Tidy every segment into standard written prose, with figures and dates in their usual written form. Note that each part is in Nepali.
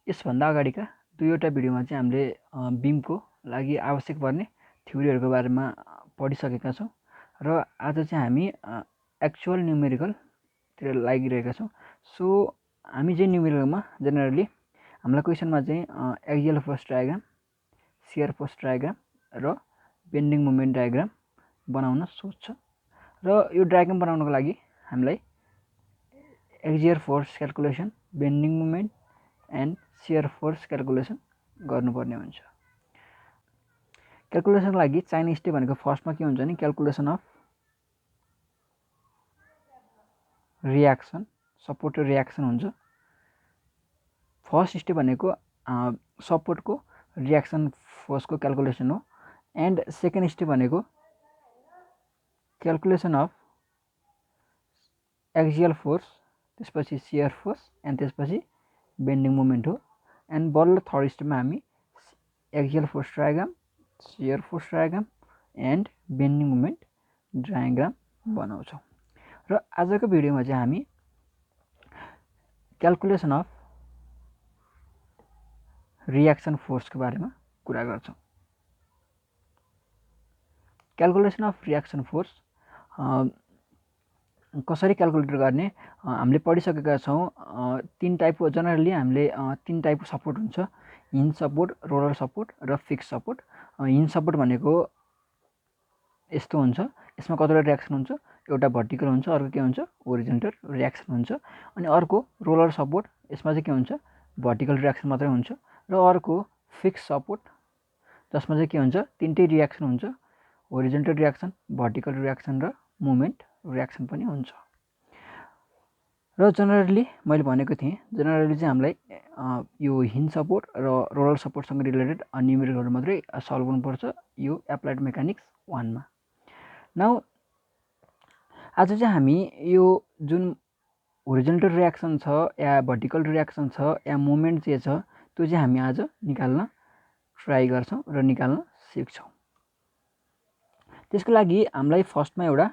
यसभन्दा अगाडिका दुईवटा भिडियोमा चाहिँ हामीले बीमको लागि आवश्यक पर्ने थ्योरीहरूको बारेमा पढिसकेका छौँ र आज चाहिँ हामी एक्चुअल न्युमेरिकलतिर लागिरहेका छौँ। सो हामी चाहिँ न्युमेरिकलमा जेनरली हामीलाई क्वेसनमा चाहिँ axial force diagram, shear force diagram र बेन्डिङ मोमेन्ट डायग्राम बनाउन सोध्छ र यो डायग्राम बनाउनको लागि हामीलाई axial force calculation, bending moment and shear force calculation गर्नुपर्ने हुन्छ। क्याल्कुलेसनको लागि चाहिने स्टेप भनेको फर्स्टमा के हुन्छ भने क्याल्कुलेसन अफ रियाक्सन, सपोर्ट र रियाक्सन हुन्छ। फर्स्ट स्टेप भनेको सपोर्टको रियाक्सन फोर्सको क्याल्कुलेसन हो एन्ड सेकेन्ड स्टेप भनेको क्याल्कुलेसन अफ एक्सियल फोर्स, त्यसपछि शियर फोर्स एन्ड त्यसपछि बेन्डिङ मोमेन्ट हो। एन्ड बल्ल थर्ड स्टेपमा हामी axial force diagram, shear force diagram and bending moment diagram बनाउँछौँ। र आजको भिडियोमा चाहिँ हामी क्याल्कुलेसन अफ रियाक्सन फोर्सको बारेमा कुरा गर्छौँ। क्याल्कुलेसन अफ रियाक्सन फोर्स कसरी क्याल्कुलेट गर्ने हामीले पढिसकेका छौँ। तीन टाइपको जनरली हामीले तीन टाइपको सपोर्ट हुन्छ, हिन्ज सपोर्ट, रोलर सपोर्ट र फिक्स सपोर्ट। हिन्ज सपोर्ट भनेको यस्तो हुन्छ, यसमा कतिवटा रियाक्सन हुन्छ, एउटा भर्टिकल हुन्छ, अर्को के हुन्छ होरिजन्टल रियाक्सन हुन्छ। अनि अर्को रोलर सपोर्ट, यसमा चाहिँ के हुन्छ भर्टिकल रियाक्सन मात्रै हुन्छ। र अर्को फिक्स सपोर्ट जसमा चाहिँ के हुन्छ तिनटै रियाक्सन हुन्छ, होरिजन्टल रियाक्सन, भर्टिकल रियाक्सन र मुभमेन्ट रियाक्सन पनि हुन्छ। र जेनरली मैले भनेको थिएँ जेनरली चाहिँ हामीलाई यो हिन्ज सपोर्ट र रोलर सपोर्टसँग रिलेटेड न्युमेरिकलहरू मात्रै सल्भ गर्नुपर्छ यो एप्लाइड मेकानिक्स 1 मा। नाउ आज चाहिँ हामी यो जुन होरिजन्टल रियाक्सन छ या भर्टिकल रियाक्सन छ या मुभमेन्ट जे छ त्यो चाहिँ हामी आज निकाल्न ट्राई गर्छौँ र निकाल्न सिक्छौँ। त्यसको लागि हामीलाई फर्स्टमा एउटा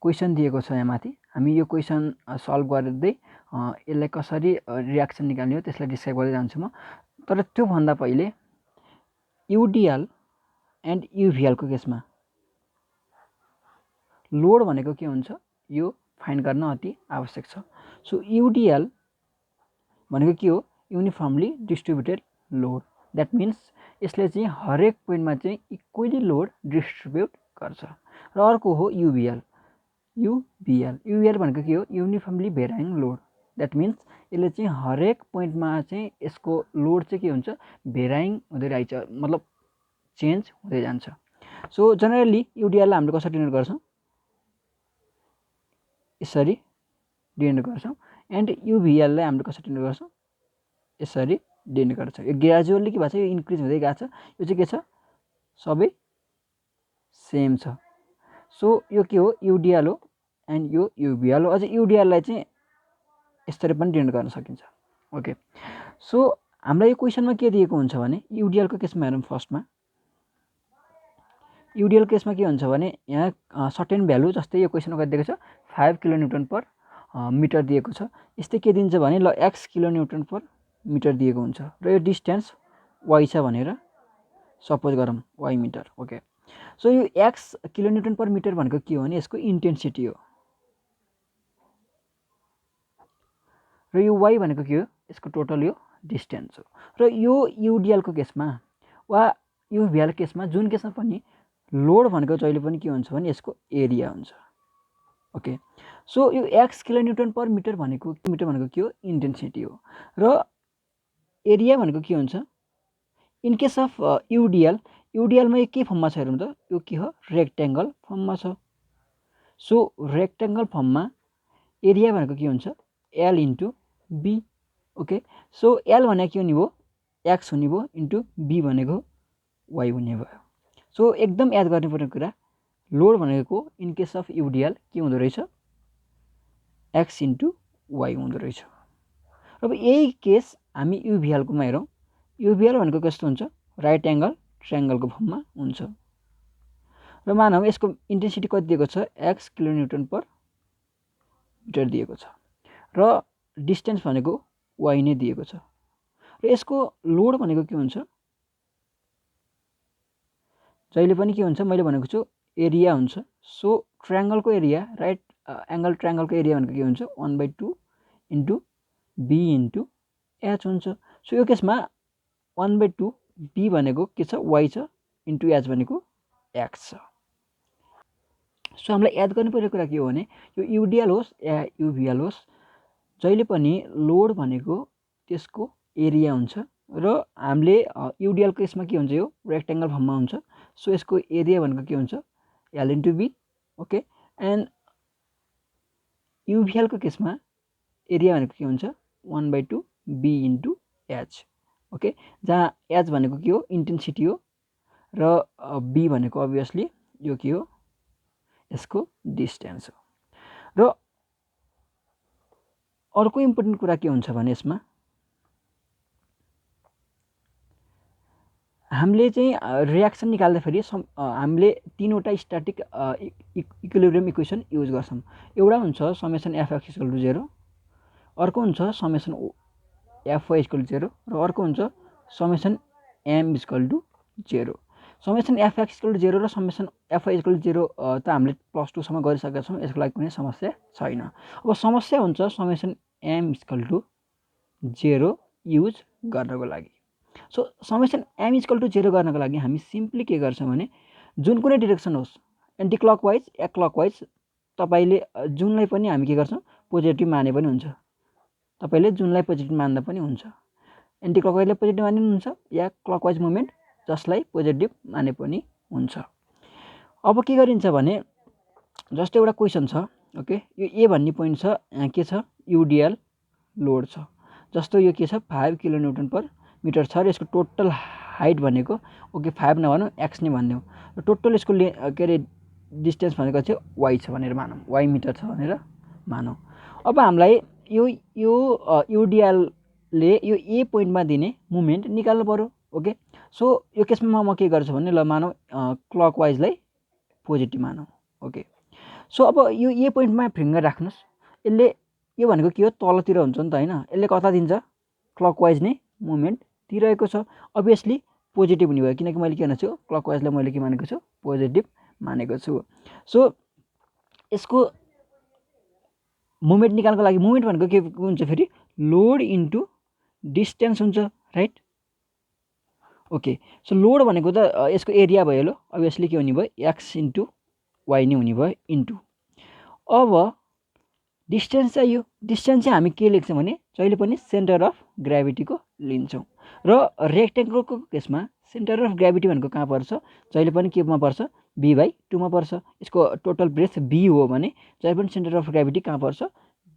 क्वेसन दिएको छ यहाँ माथि। हामी यो क्वेसन सल्भ गर्दै यसलाई कसरी रियाक्सन निकाल्ने हो त्यसलाई डिस्क्राइब गर्दै जान्छु म। तर त्योभन्दा पहिले युडिएल एन्ड युभिएलको केसमा लोड भनेको के हुन्छ यो फाइन्ड गर्न अति आवश्यक छ। सो युडिएल भनेको के हो uniformly distributed load. That means यसले चाहिँ हरेक पोइन्टमा चाहिँ इक्वली लोड डिस्ट्रिब्युट गर्छ। र अर्को हो युभिएल। युभिएल भनेको के हो uniformly varying load. That means यसले चाहिँ हरेक पोइन्टमा चाहिँ यसको लोड चाहिँ के हुन्छ भेराइङ हुँदै रहेछ, मतलब चेन्ज हुँदै जान्छ। सो जेनरली युडिएललाई हामीले कसरी डिनोट गर्छौँ यसरी डिनोट गर्छौँ एन्ड युभिएललाई हामीले कसरी डिनोट गर्छौँ यसरी डिनोट गर्छौँ। यो ग्रेजुअली के भएको छ यो इन्क्रिज हुँदै गएको छ, यो चाहिँ के छ सबै सेम छ। सो यो के हो युडिएल हो एन्ड यो युभिएल हो। अझै युडिएललाई चाहिँ यसरी पनि डिनोट गर्न सकिन्छ। ओके, सो हामीलाई यो क्वेसनमा के दिएको हुन्छ भने युडिएलको केसमा हेरौँ। फर्स्टमा युडिएल केसमा के हुन्छ भने यहाँ सर्टेन भ्यालु जस्तै यो क्वेसनमा कति दिएको छ 5 किलोन्युटन पर मिटर दिएको छ। यस्तै के दिन्छ भने ल x किलोन्युटन पर मिटर दिएको हुन्छ र यो डिस्टेन्स y छ भनेर सपोज गरौँ y मिटर। ओके, सो यो x किलोन्युटन पर मिटर भनेको के हो भने यसको इन्टेन्सिटी हो र यो y भनेको के हो यसको टोटल यो डिस्टेन्स हो। र यो युडिएलको केसमा वा युभिएल केसमा जुन केसमा पनि लोड भनेको जहिले पनि के हुन्छ भने यसको एरिया हुन्छ। ओके, सो यो x किलोन्युटन पर मिटर भनेको के हो इन्टेन्सिटी हो र एरिया भनेको के हुन्छ इन केस अफ युडिएलमा यो के फर्ममा छ हेरौँ त यो के हो रेक्ट्याङ्गल फर्ममा छ। सो रेक्ट्याङ्गल फर्ममा एरिया भनेको के हुन्छ L into B। Okay, so L भनेको के हुने भयो x हुने भयो इन्टु B भनेको y हुने भयो। सो एकदम याद गर्नुपर्ने कुरा लोड भनेको इन केस अफ युडिएल के हुँदो रहेछ x इन्टु y हुँदो रहेछ। अब यही केस हामी युभिएलकोमा हेरौँ। युभिएल भनेको कस्तो हुन्छ राइट एङ्गल ट्रायङ्गलको फर्ममा हुन्छ र मानौँ यसको इन्टेन्सिटी कति दिएको छ x किलोन्युटन पर मिटर दिएको छ र डिस्टेन्स भनेको y नै दिएको छ। र यसको लोड भनेको के हुन्छ, जहिले पनि के हुन्छ मैले भनेको छु एरिया हुन्छ। सो ट्रायंगलको एरिया, राइट एंगल ट्रायंगलको एरिया भनेको के हुन्छ 1/2 इन्टु बी इन्टु एच हुन्छ। सो यो केसमा 1/2 बी भनेको के छ वाई छ इन्टु एच भनेको एक्स छ। सो हामीलाई याद गर्नुपर्ने कुरा के हो भने यो युडिएल होस् या युभिएल होस्, जहिले पनि लोड भनेको त्यसको एरिया हुन्छ र हामीले युडिएल को केसमा के हुन्छ यो रेक्टेंगल फर्ममा हुन्छ। सो यसको एरिया भनेको के हुन्छ L into B. Okay, and UVL को केसमा एरिया भनेको के हुन्छ 1/2 बी इन्टु एच। ओके, जहाँ एच भनेको के हो इन्टेन्सिटी हो र बी भनेको अभियसली यो के हो यसको डिस्टेन्स हो। र अर्को इम्पोर्टेन्ट कुरा के हुन्छ भने यसमा हामीले चाहिँ रियाक्सन निकाल्दाखेरि हामीले तीनवटा स्ट्याटिक इक्विलिब्रियम इक्वेसन युज गर्छौँ। एउटा हुन्छ समेसन एफएक्स इक्वल टु 0, अर्को हुन्छ समेसन एफवाई इक्वल टु 0 र अर्को हुन्छ summation M equal to 0। Summation F X equal to 0 र समेसन एफवाई इक्वल टु 0 त हामीले +2 सम्म गरिसकेका छौँ, यसको लागि कुनै समस्या छैन। अब समस्या हुन्छ summation M equal to 0 use गर्नको लागि। So summation M equal to 0 गर्नको लागि हामी सिम्पली के गर्छौँ भने जुन कुनै डिरेक्सन होस् एन्टी क्लकवाइज या क्लकवाइज, तपाईले जुनलाई पनि हामी के गर्छौँ पोजिटिभ माने पनि हुन्छ, तपाईले जुनलाई पोजिटिभ मान्दा पनि हुन्छ, एन्टी क्लकवाइजलाई पोजिटिभ माने पनि हुन्छ या क्लकवाइज मुभमेन्ट जसलाई पोजिटिभ माने पनि हुन्छ। अब के गरिन्छ भने जस्तो एउटा क्वेसन छ, ओके, यो ए भन्ने पोइन्ट छ, यहाँ के छ युडिएल लोड छ, जस्तो यो के छ 5 किलोन्युटन पर मिटर छ र यसको टोटल हाइट भनेको ओके 5 नभनौँ एक्स नै भन्ने हो र टोटल यसको के अरे डिस्टेन्स भनेको चाहिँ वाई छ भनेर मानौँ, वाई मिटर छ भनेर मानौँ। अब हामीलाई यो युडिएलले यो ए पोइन्टमा दिने मुभमेन्ट निकाल्नु पर्यो। ओके, सो यो केसमा म के गर्छु भने ल मानौँ क्लकवाइजलाई पोजिटिभ मानौँ। ओके, सो अब यो ए पोइन्टमा फिङ्गर राख्नुहोस्, यसले यो भनेको के हो तलतिर हुन्छ नि त होइन, यसले कता दिन्छ क्लकवाइज नै मुभमेन्ट दिइरहेको छ, अभियसली पोजिटिभ हुने भयो किनकि मैले के भनेको छु क्लकवाइजलाई मैले के मानेको छु पोजिटिभ मानेको छु। सो यसको मुभमेन्ट निकाल्नको लागि मुभमेन्ट भनेको के हुन्छ फेरि लोड इन्टु डिस्टेन्स हुन्छ, राइट। ओके, सो लोड भनेको त यसको एरिया भयो, ल अभियसली के हुने भयो एक्स इन्टु वाई नै हुने भयो इन्टु। अब डिस्टेन्स चाहियो, डिस्टेन्स चाहिँ हामी के लेख्छौँ भने जहिले पनि सेन्टर अफ ग्राभिटीको लिन्छौँ र रेक्टेङ्गलको केसमा सेन्टर अफ ग्राभिटी भनेको कहाँ पर्छ जहिले पनि केमा पर्छ b/2 मा पर्छ। यसको टोटल ब्रेथ b हो भने जहिले पनि सेन्टर अफ ग्राभिटी कहाँ पर्छ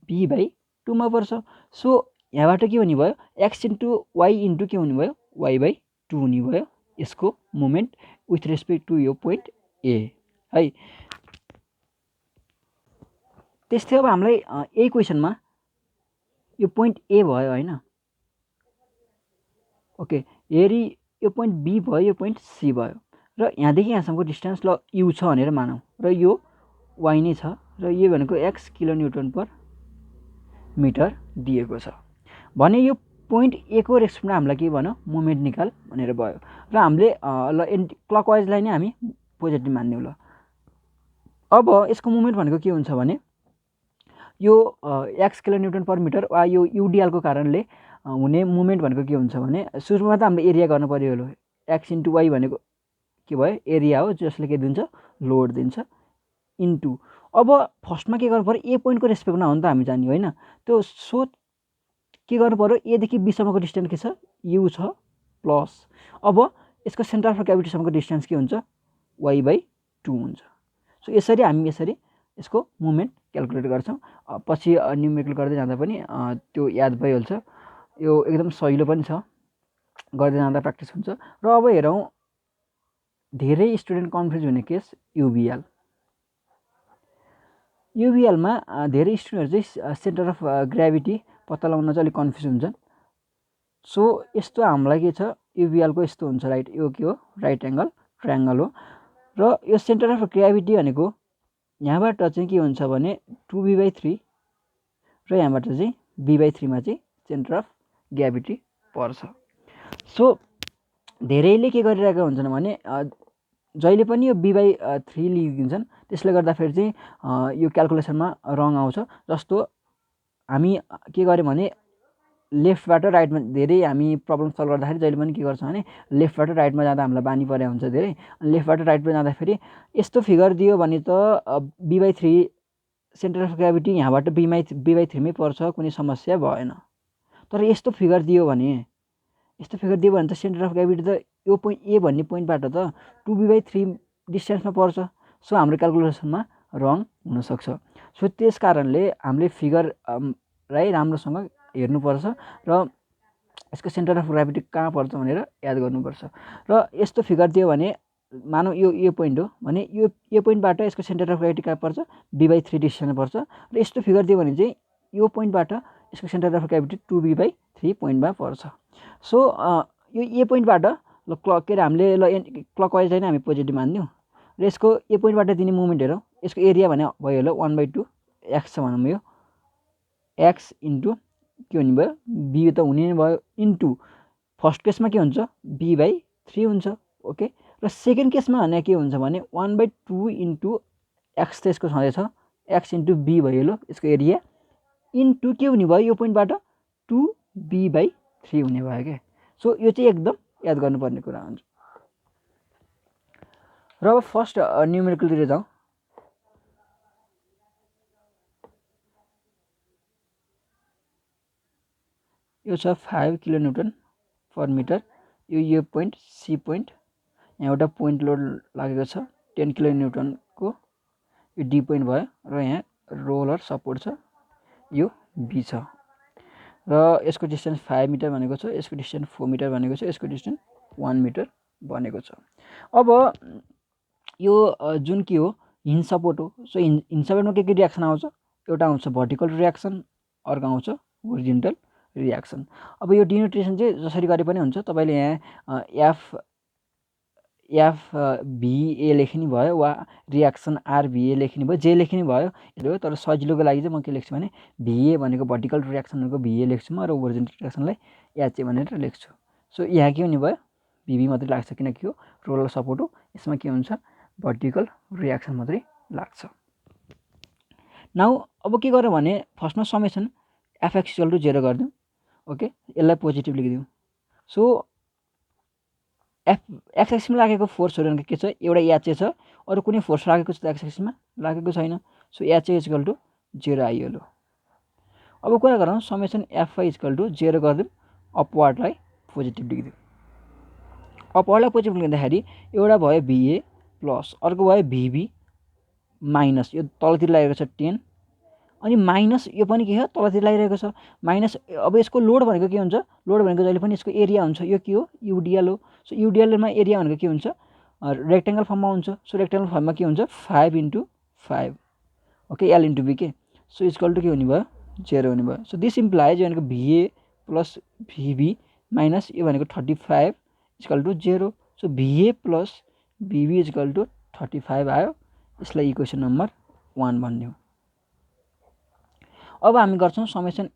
b/2 मा पर्छ। सो यहाँबाट के हुने भयो x इन्टु वाई इन्टु के हुने भयो y/2 हुने भयो यसको मुभमेन्ट विथ रेस्पेक्ट टु यो पोइन्ट ए है। त्यस्तै अब हामीलाई यही क्वेसनमा यो पोइन्ट ए भयो होइन, ओके, हेरी यो पोइन्ट बी भयो यो पोइन्ट सी भयो र यहाँदेखि यहाँसम्मको डिस्टेन्स ल यु छ भनेर मानौँ र यो वाई नै छ र यो भनेको एक्स किलोन्युटन पर मिटर दिएको छ भने यो पोइन्ट ए को रेस्पेक्टमा हामीलाई के भन्यो मुभमेन्ट निकाल भनेर भयो र हामीले ल एन्टी क्लकवाइजलाई नै हामी पोजिटिभ मान्यौँ। ल अब यसको मुभमेन्ट भनेको के हुन्छ भने यो एक्स किलोन्युटन पर मिटर वा यो युडिएलको कारणले हुने मुभमेन्ट भनेको के हुन्छ भने सुरुमा त हामीले एरिया गर्नु पर्यो, ल एक्स इन्टु वाई भनेको के भयो एरिया हो जसले के दिन्छ लोड दिन्छ इन्टु। अब फर्स्टमा के गर्नु पर्यो ए पोइन्टको रेस्पेक्टमा हो नि त हामी जाने होइन, त्यो सो के गर्नु पर्यो एदेखि बीसम्मको डिस्टेन्स के छ यु छ प्लस अब यसको सेन्टर अफ ग्राभिटीसम्मको डिस्टेन्स के हुन्छ y/2 हुन्छ। सो यसरी हामी यसरी यसको मुभमेन्ट क्याल्कुलेट गर्छौँ। पछि न्युमेरिकल गर्दै जाँदा पनि त्यो याद भइहाल्छ, यो एकदम सजिलो पनि छ, गर्दै जाँदा प्र्याक्टिस हुन्छ। र अब हेरौँ धेरै स्टुडेन्ट कन्फ्युज हुने केस युभिएल। युभिएलमा धेरै स्टुडेन्टहरू चाहिँ सेन्टर अफ ग्राभिटी पत्ता लगाउन चाहिँ अलिक कन्फ्युज हुन्छन्। सो यस्तो हामीलाई के छ युभिएलको यस्तो हुन्छ, राइट, यो के हो राइट एङ्गल ट्रायङ्गल हो र यो सेन्टर अफ ग्राभिटी भनेको यहाँबाट चाहिँ के हुन्छ भने 2b/3 र यहाँबाट चाहिँ b/3 मा चाहिँ सेन्टर अफ ग्राभिटी पर्छ। सो धेरैले के गरिरहेका हुन्छन् भने जहिले पनि यो b/3 लिइदिन्छन्, त्यसले गर्दाखेरि चाहिँ यो क्यालकुलेसनमा रङ आउँछ। जस्तो हामी के गर्यौँ भने लेफ्टबाट राइटमा धेरै हामी प्रब्लम सल्भ गर्दाखेरि जहिले पनि के गर्छौँ भने लेफ्टबाट राइटमा जाँदा हामीलाई बानी परे हुन्छ धेरै। लेफ्टबाट राइटमा जाँदाखेरि यस्तो फिगर दियो भने त b/3 सेन्टर अफ ग्राभिटी यहाँबाट b/3 मै पर्छ, कुनै समस्या भएन। तर यस्तो फिगर दियो भने त सेन्टर अफ ग्राभिटी त यो ए भन्ने पोइन्टबाट त 2b/3 डिस्टेन्समा पर्छ। सो हाम्रो क्यालकुलेसनमा रङ हुनसक्छ। सो त्यस कारणले हामीले फिगरलाई राम्रोसँग हेर्नुपर्छ र यसको सेन्टर अफ ग्राभिटी कहाँ पर्छ भनेर याद गर्नुपर्छ। र यस्तो फिगर दियो भने मानौँ यो पोइन्ट हो भने यो पोइन्टबाट यसको सेन्टर अफ ग्राभिटी कहाँ पर्छ, b/3 डिस्टेन्समा पर्छ। र यस्तो फिगर दियो भने चाहिँ यो पोइन्टबाट यसको सेन्टर अफ ग्राभिटी 2b/3 पोइन्टमा पर्छ। सो यो ए पोइन्टबाट ल के अरे हामीले क्लकवाइजलाई नै हामी पोजिटिभ मानिदिउँ र यसको ए पोइन्टबाट दिने मुभमेन्ट हेरौँ। यसको एरिया भने भयो होला 1/2 एक्स छ भनौँ, यो एक्स इन्टु के हुने भयो बी त हुने नै भयो इन्टु फर्स्ट केसमा के हुन्छ b/3 हुन्छ। ओके, र सेकेन्ड केसमा भने के हुन्छ भने 1/2 इन्टु एक्स त यसको छँदैछ, एक्स इन्टु बी भयो यसको एरिया इन्टु के हुने भयो यो पोइन्टबाट 2b/3 हुने भयो क्या। सो यो चाहिँ एकदम याद गर्नुपर्ने कुरा हुन्छ। र अब फर्स्ट न्युमेरिकलतिर जाउँ। यो छ 5 किलोन्युटन पर मिटर। यो पोइन्ट सी पोइन्ट, यहाँ एउटा पोइन्ट लोड लागेको छ 10 किलोन्युटनको, यो डी पोइन्ट भयो र यहाँ रोलर सपोर्ट छ, यो बी छ र यसको डिस्टेन्स 5 मिटर भनेको छ, यसको डिस्टेन्स 4 मिटर भनेको छ, यसको डिस्टेन्स 1 मिटर भनेको छ। अब यो जुन के हो हिन्ज सपोर्ट हो। सो हिन्ज सपोर्टमा के रियाक्सन आउँछ, एउटा आउँछ भर्टिकल रियाक्सन, अर्को आउँछ होरिजेन्टल रियाक्सन। अब यो डिनोटेसन चाहिँ जसरी गरे पनि हुन्छ। तपाईँले यहाँ एफभिए लेख्ने भयो वा रियाक्सन आरभिए लेख्ने भयो, जे लेख्ने भयो। तर सजिलोको लागि चाहिँ म के लेख्छु भने भिए भनेको भर्टिकल रियाक्सनको भिए लेख्छु म र होरिजेन्टल रियाक्सनलाई एचए भनेर लेख्छु। सो यहाँ के हुने भयो भिभी मात्रै लाग्छ किनकि यो रोलर सपोर्ट हो, यसमा के हुन्छ भर्टिकल रियाक्सन मात्रै लाग्छ। नाउ अब के गरौँ भने फर्स्टमा समेसन एफएक्स इक्वल टु 0 गरिदिउँ। ओके, यसलाई पोजिटिभ लेखिदिउँ। सो एक्स एक्सिसमा लागेको फोर्सहरू भनेको के छ, एउटा एचए छ, अरू कुनै फोर्स लागेको छ त एक्स एक्सिसमा लागेको छैन। सो एचए इक्वल टु 0 आइयो। अब कुरा गरौँ समेसन एफआई इक्वल टु 0 गरिदिउँ, अपवार्डलाई पोजिटिभ लेखिदिउँ। अपवार्डलाई पोजिटिभ लेख्दाखेरि एउटा भयो भिए प्लस, अर्को भयो भिबी माइनस, यो तलतिर लागेको छ 10 अनि माइनस यो पनि के हो तलतिर लागिरहेको छ माइनस। अब यसको लोड भनेको के हुन्छ, लोड भनेको जहिले पनि यसको एरिया हुन्छ। यो के हो युडिएल हो। सो युडिएलमा एरिया भनेको के हुन्छ रेक्टेङ्गल फर्ममा हुन्छ। सो रेक्टेङ्गल फर्ममा के हुन्छ 5 × 5 ओके एल इन्टु बी के। सो इक्वल टु के हुने भयो 0 हुने भयो। सो दिस इम्प्लाइज यो भनेको भिए प्लस भिबी माइनस यो भनेको 35 equal to 0। So V A plus V B equal to 35 आयो। यसलाई इक्वेसन नम्बर 1 भनिदिउँ। अब हामी गर्छौँ समेसन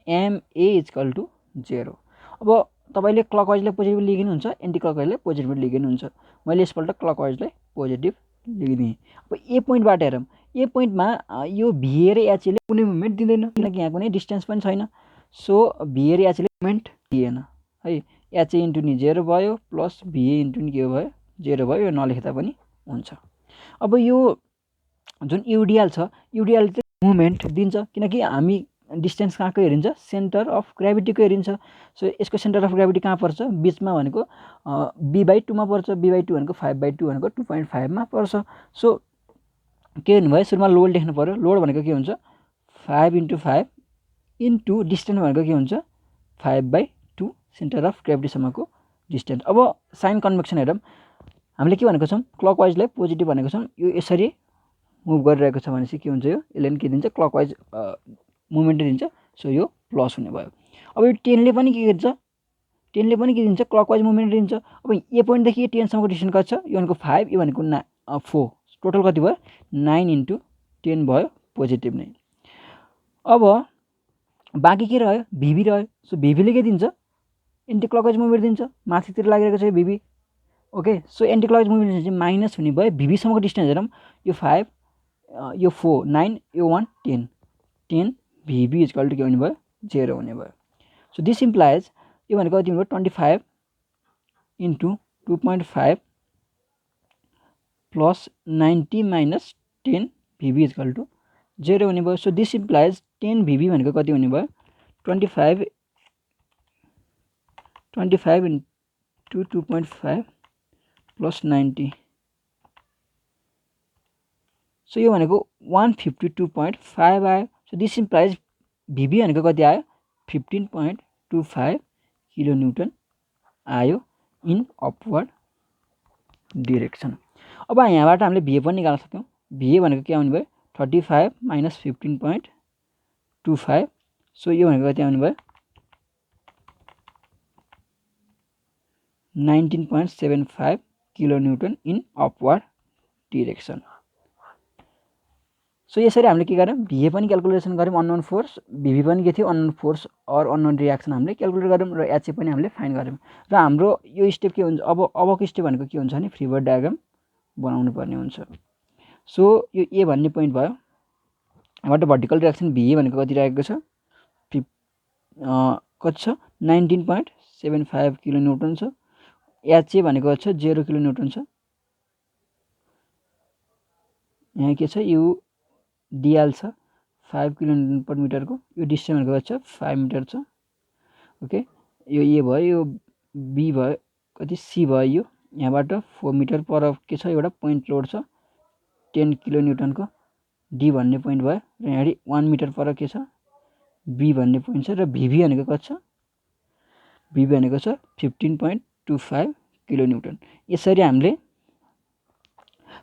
एमए इक्वल टु 0। अब तपाईँले क्लकवाइजलाई पोजिटिभ लिगिनुहुन्छ, एन्टी क्लकवाइजलाई पोजिटिभ लिगिनुहुन्छ। मैले यसपल्ट क्लकवाइजलाई पोजिटिभ लिगिदिएँ। अब ए पोइन्टबाट हेरौँ, ए पोइन्टमा यो भिए र एचएले कुनै मुभमेन्ट दिँदैन किनकि यहाँ कुनै डिस्टेन्स पनि छैन। सो भिए र एचएले मुभमेन्ट दिएन है। एचए इन्टु नि 0 भयो प्लस भिए इन्टु नि के भयो 0 भयो, यो नलेख्दा पनि हुन्छ। अब यो जुन युडिएल छ, युडिएल चाहिँ मुभमेन्ट दिन्छ किनकि हामी डिस्टेन्स कहाँको हेरिन्छ सेन्टर अफ ग्राभिटीको हेरिन्छ। सो यसको सेन्टर अफ ग्राभिटी कहाँ पर्छ बिचमा भनेको b/2 मा पर्छ। b/2 भनेको 5/2 भनेको 2.5 मा पर्छ। सो के हुनुभयो सुरुमा लोड लेख्नु पर्यो। लोड भनेको के हुन्छ 5 × 5 इन्टु डिस्टेन्स भनेको के हुन्छ 5/2 सेन्टर अफ ग्राभिटीसम्मको डिस्टेन्स। अब साइन कन्भेक्सन हेरौँ, हामीले के भनेको छौँ क्लकवाइजलाई पोजिटिभ भनेको छौँ। यो यसरी मुभ गरिरहेको छ भनेपछि के हुन्छ, यो यसले के दिन्छ क्लकवाइज मुभमेन्ट दिन्छ। सो यो प्लस हुने भयो। अब यो 10ले पनि के दिन्छ, 10ले पनि के दिन्छ क्लकवाइज मुभमेन्ट दिन्छ। अब ए पोइन्टदेखि 10सम्मको डिस्टेन्स कति छ, यो भनेको 5, यो भनेको 4, टोटल कति भयो 9 × 10 भयो पोजिटिभ नै। अब बाँकी के रह्यो भिबी रह्यो। सो भिबीले के दिन्छ एन्टी क्लकवाइज मुभमेन्ट दिन्छ, माथितिर लागिरहेको छ यो भिभी। Okay, so anticlockwise movement चाहिँ माइनस हुने भयो। भिभीसम्मको डिस्टेन्स हेरौँ, यो 5, यो 4, 9, यो 1, 10, 10 भिभी इक्वल टु के हुने भयो, 0 हुने भयो। सो दिस इम्प्लाइज यो भनेको कति हुने भयो, 25 इन्टु 2.5 प्लस 90 माइनस 10 भिभी इक्वल टु 0 हुने भयो। सो दिस इम्प्लाइज 10 भिभी भनेको कति हुने भयो, 25 इन्टु 2.5 प्लस 90। सो यो भनेको 152.5 आयो। सो दिस इम्प्लाइज भिभी भनेको कति आयो, 15.25 किलो न्युटन आयो इन अपवर्ड डिरेक्सन। अब यहाँबाट हामीले भिए पनि निकाल्न सक्छौँ। भिए भनेको के आउने भयो, 35 माइनस 15.25। सो यो भनेको कति आउने भयो, 19.75 kilo newton in upward direction. So यसरी हामीले के गर्यौँ, भिए पनि क्यालकुलेसन गऱ्यौँ, अननोन फोर्स, भिभी पनि के थियो, अननोन फोर्स और अननोन रियाक्सन हामीले क्यालकुलेट गऱ्यौँ र एचए पनि हामीले फाइन्ड गऱ्यौँ। र हाम्रो यो स्टेप के हुन्छ, अबको स्टेप भनेको के हुन्छ भने फ्री बडी डायग्राम बनाउनु पर्ने हुन्छ। सो यो ए भन्ने पोइन्ट भयो, यहाँबाट भर्टिकल रियाक्सन भिए भनेको कति रहेको छ, कति छ, 19.75 किलो न्युटन छ। एचए भनेको छ 0 किलो न्युटन छ। यहाँ के छ, यो डिएल छ 5 किलो न्युटन पर मिटरको। यो डिस्टेन्स भनेको छ 5 मिटर छ। ओके, यो ए भयो, यो बी भयो, कति सी भयो। यो यहाँबाट 4 मिटर पर के छ, एउटा पोइन्ट लोड छ 10 किलो न्युटनको, डी भन्ने पोइन्ट भयो। र यहाँ 1 मिटर पर के छ, बी भन्ने पोइन्ट छ। र भिभी भनेको कति छ, भिभी भनेको छ 15.25 किलो न्युटन। यसरी हामीले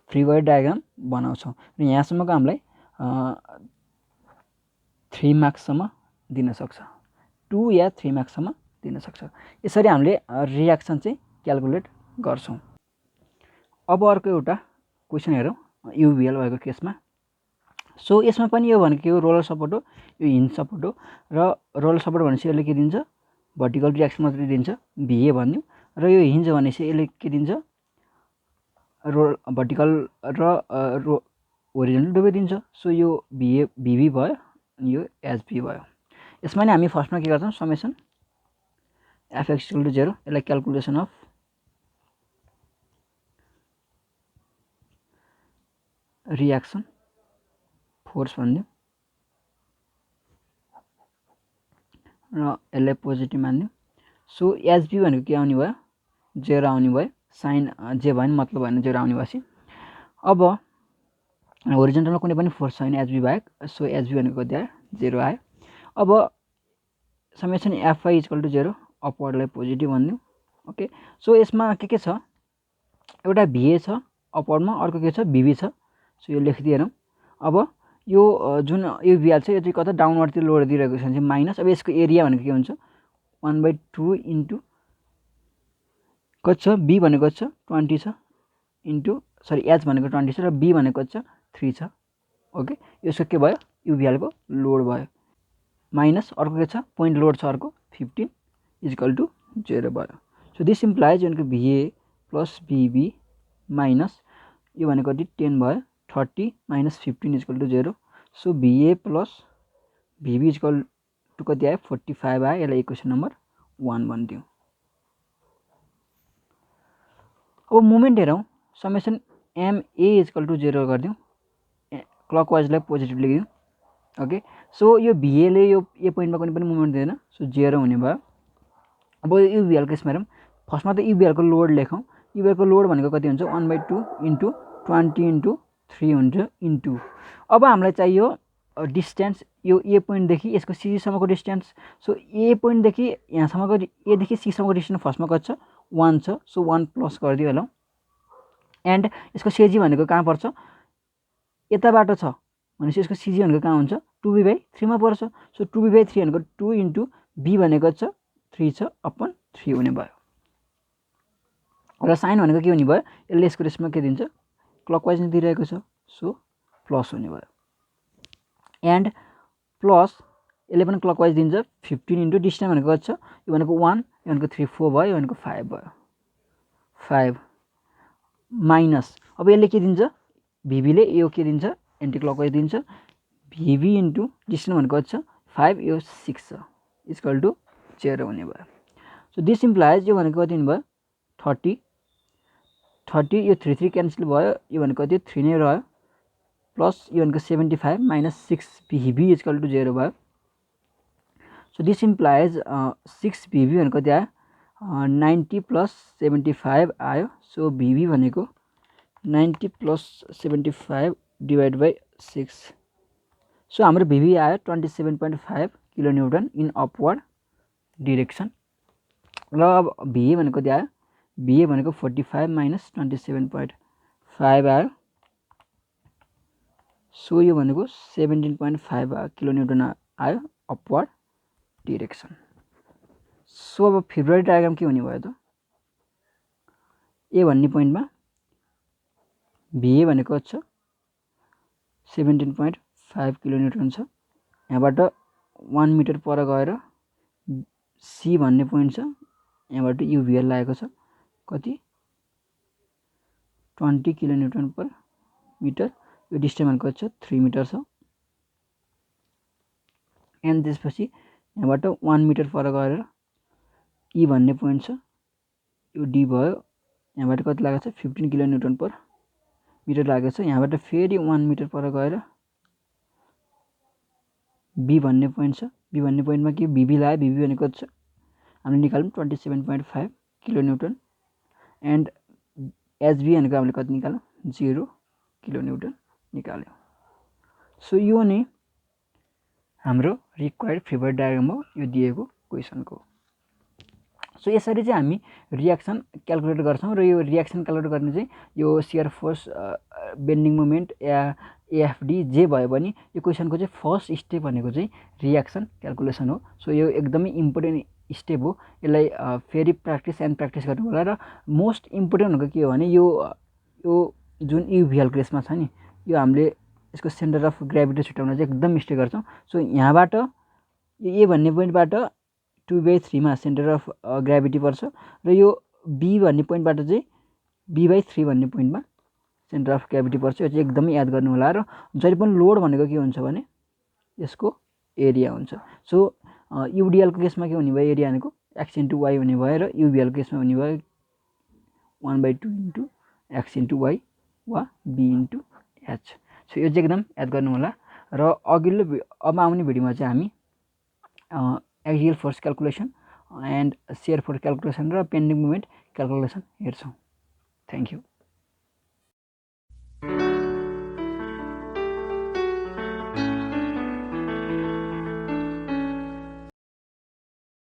फ्री बडी डायग्राम बनाउँछौँ। र यहाँसम्मको हामीलाई 3 मार्क्ससम्म दिन सक्छ, 2 या 3 मार्क्ससम्म दिन सक्छ। यसरी हामीले रियाक्सन चाहिँ क्यालकुलेट गर्छौँ। अब अर्को एउटा क्वेसन हेरौँ युभिएल भएको केसमा। सो यसमा पनि यो भनेको के हो, रोलर सपोर्ट हो, यो हिन्ज सपोर्ट हो। र रोलर सपोर्ट भनेपछि यसले के दिन्छ, भर्टिकल रियाक्सन मात्रै दिन्छ, भिए भन्यो। र यो हिन्ज भनेपछि यसले के दिन्छ, भर्टिकल र होरिजोन्टल दुवै दिन्छ। सो यो भिभी भयो, यो एचभी भयो। यसमा नि हामी फर्स्टमा के गर्छौँ, समेसन एफएक्स इक्वल टु 0, यसलाई क्यालकुलेसन अफ रियाक्सन फोर्स भनिदिउँ र यसलाई पोजिटिभ मानिदिउँ। सो एचबी भनेको के आउने भयो, 0 आउने भयो। साइन जे भयो नि मतलब भएन, 0 आउने भएपछि। अब होरिजोन्टलमा कुनै पनि फोर्स छैन एचबी बाहेक। सो एचबी भनेको कति आयो, 0 आयो। अब समेसन एफआई इक्वल टु 0, अपवर्डलाई पोजिटिभ भनिदिउँ। ओके, सो यसमा के छ, एउटा भिए छ अपवर्डमा, अर्को के छ, भिभी छ। सो यो लेखिदिएरौँ। अब यो जुन यो भिआर छ, यो चाहिँ कता डाउनवर्डतिर लोड दिइरहेको छ भने चाहिँ माइनस। अब यसको एरिया भनेको के हुन्छ, 1/2 इन्टु कति छ, बी भनेको छ 20 छ, इन्टु सरी एच भनेको 20 छ र बी भनेको छ 3 छ। ओके, यसको के भयो, युभिएलको लोड भयो, माइनस अर्को के छ, पोइन्ट लोड छ अर्को 15 इक्वल टु 0 भयो। सो दिस इम्प्लाइज भनेको भिए प्लस भिबी माइनस यो भनेको कति 10 भयो, 30 minus 15 equal to 0। So V A plus V B equal to कति आयो, 45 आयो। यसलाई इक्वेसन नम्बर 1 भनिदिउँ। अब मोमेन्ट हेरौँ, समेसन एमए इक्वल टु 0 गरिदिउँ, क्लकवाइजलाई पोजिटिभ लेखिदिउँ। ओके, सो यो भिएले यो ए पोइन्टमा कुनै पनि मुभमेन्ट दिँदैन, सो 0 हुने भयो। अब यो युभिएलको यसमा हेरौँ, फर्स्टमा त युभिएलको लोड लेखौँ। युभिएलको लोड भनेको कति हुन्छ, 1/2 इन्टु 20 इन्टु 3 हुन्छ इन्टु। अब हामीलाई चाहियो डिस्टेन्स, यो ए पोइन्टदेखि यसको सीसम्मको डिस्टेन्स। सो ए पोइन्टदेखि यहाँसम्मको, एदेखि सीसम्मको डिस्टेन्स फर्स्टमा कति छ, 1 छ। सो 1 प्लस गरिदियो होला। एन्ड यसको सेजी भनेको कहाँ पर्छ, यताबाट छ भनेपछि यसको सिजी भनेको कहाँ हुन्छ, 2b/3 मा पर्छ। सो 2b/3 भनेको 2 इन्टु बी भनेको छ 3 छ अपन 3 हुने भयो। र साइन भनेको के हुने भयो, यसले यसको रेसमा के दिन्छ, क्लकवाइज नै दिइरहेको छ। सो प्लस हुने भयो। एन्ड प्लस यसले पनि क्लकवाइज दिन्छ, 15 इन्टु डिस्टेन्स भनेको कति छ, यो भनेको 1 यो भनेको 3 4 भयो, यो भनेको 5 भयो, 5 माइनस अब यसले के दिन्छ भिभीले यो के दिन्छ एन्टी क्लकवाइज दिन्छ भिभी इन्टु डिस्टेन्स भनेको कति छ 5 यो 6 छ इक्वल टु 0 हुने भयो। सो दिस इम्प्लाइज यो भनेको कति हुने भयो 30 30 यो 3 3 क्यान्सल भयो, यो भनेको कति 3 नै रह्यो प्लस यो भनेको 75 माइनस 6 भिभी इक्वल टु 0 भयो। सो दिस इम्प्लाइज 6 भिभी भनेको कति आयो 90 प्लस 75 आयो। सो भिभी भनेको 90 प्लस 75 डिभाइड बाई 6। सो हाम्रो भिभी आयो 27.5 kilo newton in upward direction. र अब भिए भनेको कति आयो भिए भनेको 45 माइनस 27.5 आयो। सो यो भनेको 17.5 किलो न्युटन आयो अपवर्ड डिरेक्सन। सो अब फेब्रुअरी डायग्राम के हुने भयो त ए भन्ने पोइन्टमा भिए भनेको छ 17.5 किलो न्युटन छ, यहाँबाट 1 मिटर पर गएर सी भन्ने पोइन्ट छ, यहाँबाट युभिएल लागेको छ कति 20 किलो न्युटन पर मिटर, यो डिस्टेन्स भनेको छ 3 मिटर छ। एन्ड त्यसपछि यहाँबाट 1 मिटर पर गएर ई भन्ने पोइन्ट छ, यो डी भयो, यहाँबाट कति लागेको छ 15 किलो न्युटन पर मिटर लागेको छ। यहाँबाट फेरि 1 मिटर पर गएर बी भन्ने पोइन्ट छ, बी भन्ने पोइन्टमा के भिभी लाग्यो, भिभी भनेको छ हामीले निकाल्यौँ 27.5 किलो न्युटन एन्ड एचबी भनेको हामीले कति निकाल्यौँ 0 किलो न्युटन निकाल्यौँ। सो यो नै हाम्रो रिक्वायर्ड फेब्रुअरी डायग्राम हो यो दिएको क्वेसनको। सो यसरी चाहिँ हामी रियाक्सन क्याल्कुलेट गर्छौँ र यो रियाक्सन क्याल्कुलेट गर्ने चाहिँ यो सियर फोर्स बेन्डिङ मोमेन्ट या एएफडी जे भयो भने यो क्वेसनको चाहिँ फर्स्ट स्टेप भनेको चाहिँ रियाक्सन क्याल्कुलेसन हो। सो यो एकदमै इम्पोर्टेन्ट स्टेप हो, यसलाई फेरि प्र्याक्टिस एन्ड प्र्याक्टिस गर्नु होला। र मोस्ट इम्पोर्टेन्ट भनेको के हो भने यो जुन युभिएल केसमा छ नि यो हामीले यसको सेन्टर अफ ग्राभिटी छुट्याउन चाहिँ एकदम मिस्टेक गर्छौँ। सो यहाँबाट यो ए भन्ने पोइन्टबाट 2/3 सेन्टर अफ ग्राभिटी पर्छ र यो बी भन्ने पोइन्टबाट चाहिँ b/3 भन्ने पोइन्टमा सेन्टर अफ ग्राभिटी पर्छ। यो चाहिँ एकदमै याद गर्नु होला। र जहिले पनि लोड भनेको के हुन्छ भने यसको एरिया हुन्छ। सो युडिएलको केसमा के हुने भयो एरिया भनेको x इन्टु वाइ हुने भयो र युभिएलको केसमा हुने भयो 1/2 इन्टु x इन्टु वाइ वा b इन्टु h। सो यो चाहिँ एकदम याद गर्नु होला। र अघिल्लो अब आउने भिडियोमा चाहिँ हामी axial force calculation and share force calculation र पेन्डिङ मोमेन्ट क्याल्कुलेसन हेर्छौँ। Thank you.